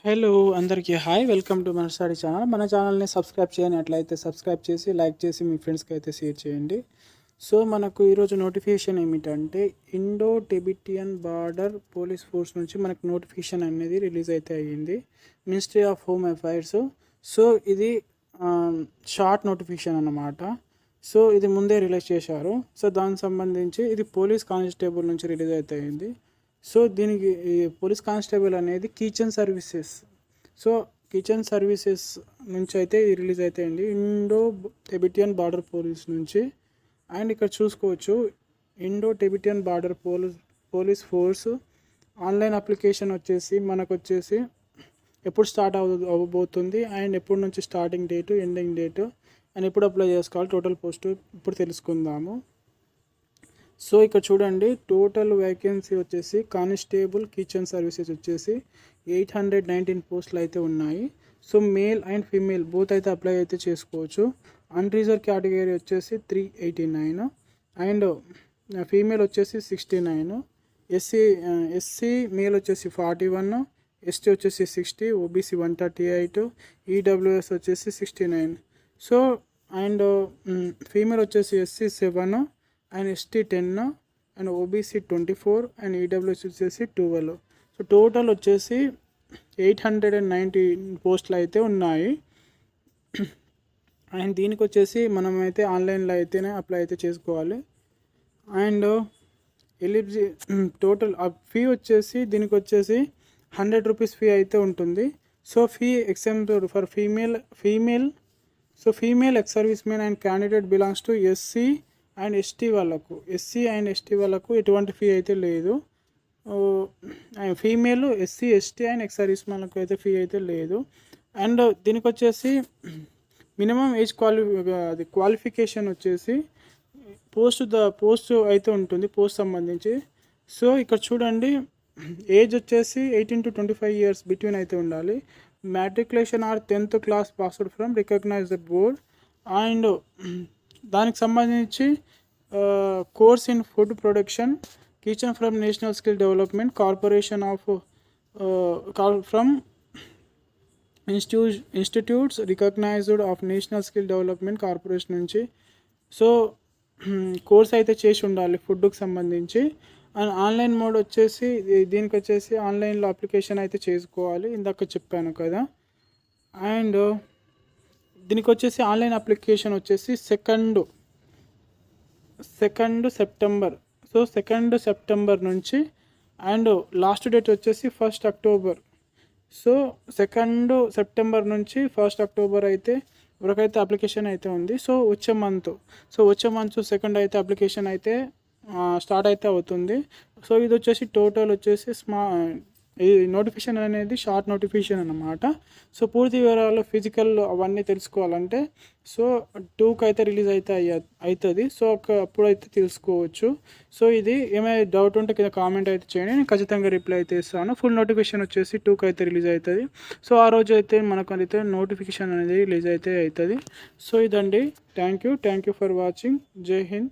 Hello అందరికీ hi welcome to మన study channel. మన ఛానల్ని సబ్స్క్రైబ్ చేయనట్లయితే సబ్స్క్రైబ్ చేసి లైక్ చేసి మీ ఫ్రెండ్స్కి అయితే షేర్ చేయండి. సో మనకు ఈరోజు నోటిఫికేషన్ ఏమిటంటే Indo Tibetan border police force నుంచి మనకు నోటిఫికేషన్ అనేది రిలీజ్ అయితే అయ్యింది ministry of home affairs. So ఇది షార్ట్ నోటిఫికేషన్ అన్నమాట. సో ఇది ముందే రిలీజ్ చేశారు. సో దానికి సంబంధించి ఇది పోలీస్ కానిస్టేబుల్ నుంచి రిలీజ్ అయితే అయింది. సో దీనికి పోలీస్ కానిస్టేబుల్ అనేది kitchen services. So kitchen services నుంచి అయితే రిలీజ్ అయితే అయింది ఇండో టిబెటియన్ బార్డర్ పోలీస్ నుంచి. అండ్ ఇక్కడ చూసుకోవచ్చు Indo Tibetan border police force online application వచ్చేసి మనకు వచ్చేసి ఎప్పుడు స్టార్ట్ అవ్వబోతుంది అండ్ ఎప్పటి నుంచి starting date ending date and ఎప్పుడు అప్లై చేసుకోవాలి టోటల్ పోస్టు ఇప్పుడు తెలుసుకుందాము. సో ఇక్కడ చూడండి టోటల్ వేకెన్సీ వచ్చేసి కానిస్టేబుల్ కిచెన్ సర్వీసెస్ వచ్చేసి 819 పోస్టులు అయితే ఉన్నాయి. So male and female both అయితే అప్లై అయితే చేసుకోవచ్చు. అన్రిజర్వ్ కేటగిరీ వచ్చేసి 389 అండ్ ఫీమేల్ వచ్చేసి 69, ఎస్సీ మేల్ వచ్చేసి 41, ఎస్టీ వచ్చేసి 60, ఓబీసీ 138, ఈడబ్ల్యూఎస్ వచ్చేసి 69. సో అండ్ ఫీమేల్ వచ్చేసి SC 7 and ST 10 and OBC 24 and EWS వచ్చేసి 12. సో టోటల్ వచ్చేసి 890 పోస్టులు అయితే ఉన్నాయి. అండ్ దీనికి వచ్చేసి మనమైతే ఆన్లైన్లో అయితేనే అప్లై అయితే చేసుకోవాలి. అండ్ టోటల్ ఫీ వచ్చేసి దీనికి వచ్చేసి 100 రూపీస్ ఫీ అయితే ఉంటుంది. So fee except for female so female ex servicemen and candidate belongs to SC and ST వాళ్ళకు ఎటువంటి ఫీ అయితే లేదు. Female SC ST and ex service మెన్లకు అయితే ఫీ అయితే లేదు. అండ్ దీనికి వచ్చేసి మినిమం ఏజ్ క్వాలిఫికేషన్ వచ్చేసి పోస్ట్ అయితే ఉంటుంది పోస్ట్ సంబంధించి. సో ఇక్కడ చూడండి ఏజ్ వచ్చేసి 18 to 25 years బిట్వీన్ అయితే ఉండాలి. Matriculation or 10th class passed from recognized board. And దానికి సంబంధించి course in food production kitchen from national skill development corporation of from institutes recognized of national skill development corporation నుంచి. So course అయితే చేసి ఉండాలి ఫుడ్కి సంబంధించి. అండ్ ఆన్లైన్ మోడ్ వచ్చేసి దీనికి వచ్చేసి ఆన్లైన్లో అప్లికేషన్ అయితే చేసుకోవాలి ఇందాక చెప్పాను కదా. అండ్ దీనికి వచ్చేసి ఆన్లైన్ అప్లికేషన్ వచ్చేసి సెకండ్ సెప్టెంబర్. సో 2 సెప్టెంబర్ నుంచి అండ్ లాస్ట్ డేట్ వచ్చేసి 1 అక్టోబర్. సో 2 సెప్టెంబర్ నుంచి 1 అక్టోబర్ అయితే వరకైతే అప్లికేషన్ అయితే ఉంది. సో వచ్చే మంత్ 2nd అయితే అప్లికేషన్ అయితే స్టార్ట్ అయితే అవుతుంది. సో ఇది వచ్చేసి టోటల్ వచ్చేసి ఈ నోటిఫికేషన్ అనేది షార్ట్ నోటిఫికేషన్ అన్నమాట. సో పూర్తి వివరాలు ఫిజికల్ అవన్నీ తెలుసుకోవాలంటే సో 2కి అయితే రిలీజ్ అయితే అవుతుంది. సో అప్పుడైతే తెలుసుకోవచ్చు. సో ఇది ఏమైనా డౌట్ ఉంటే కింద కామెంట్ అయితే చేయండి, నేను ఖచ్చితంగా రిప్లై అయితే ఇస్తాను. ఫుల్ నోటిఫికేషన్ వచ్చేసి 2కి అయితే రిలీజ్ అవుతుంది. సో ఆ రోజు అయితే మనకు అయితే నోటిఫికేషన్ అనేది రిలీజ్ అయితే అవుతుంది. సో ఇదండి. Thank you for watching. జై హింద్.